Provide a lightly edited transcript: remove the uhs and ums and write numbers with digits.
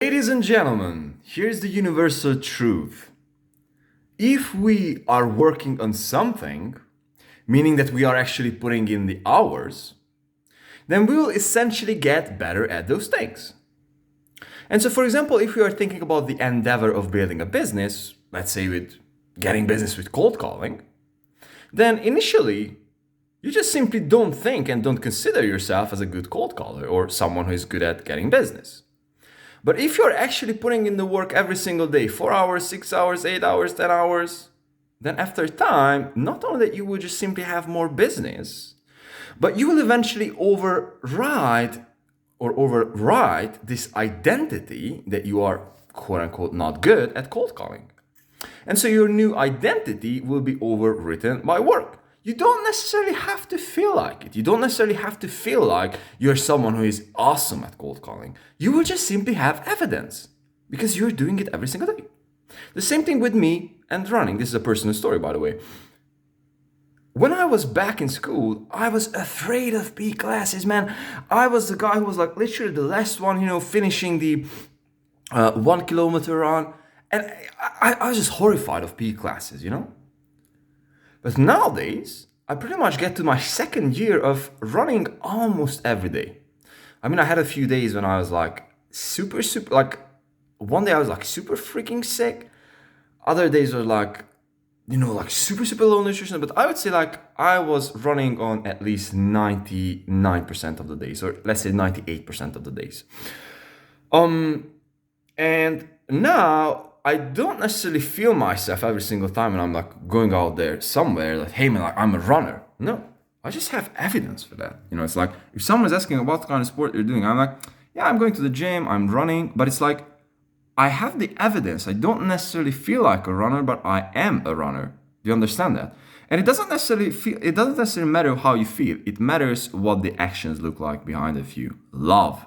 Ladies and gentlemen, here's the universal truth. If we are working on something, meaning that we are actually putting in the hours, then we will essentially get better at those things. And so, for example, if we are thinking about the endeavor of building a business, let's say with getting business with cold calling, then initially, you just simply don't think and don't consider yourself as a good cold caller or someone who is good at getting business. But if you're actually putting in the work every single day, 4 hours, 6 hours, 8 hours, 10 hours, then after time, not only that you will just simply have more business, but you will eventually override this identity that you are quote unquote not good at cold calling. And so your new identity will be overwritten by work. You don't necessarily have to feel like it. You don't necessarily have to feel like you're someone who is awesome at cold calling. You will just simply have evidence because you're doing it every single day. The same thing with me and running. This is a personal story, by the way. When I was back in school, I was afraid of PE classes, man. I was the guy who was like literally the last one, finishing the 1 kilometer run. And I was just horrified of PE classes. But nowadays, I pretty much get to my second year of running almost every day. I mean, I had a few days when I was like super, like one day I was like super freaking sick. Other days were like, like super, super low nutrition. But I would say like I was running on at least 99% of the days, or let's say 98% of the days. And now I don't necessarily feel myself every single time when I'm like going out there somewhere like, hey man, like, I'm a runner. No, I just have evidence for that. It's like if someone's asking what kind of sport you're doing, I'm like, yeah, I'm going to the gym, I'm running, but it's like I have the evidence. I don't necessarily feel like a runner, but I am a runner. Do you understand that? And it doesn't necessarily matter how you feel. It matters what the actions look like behind it. If you love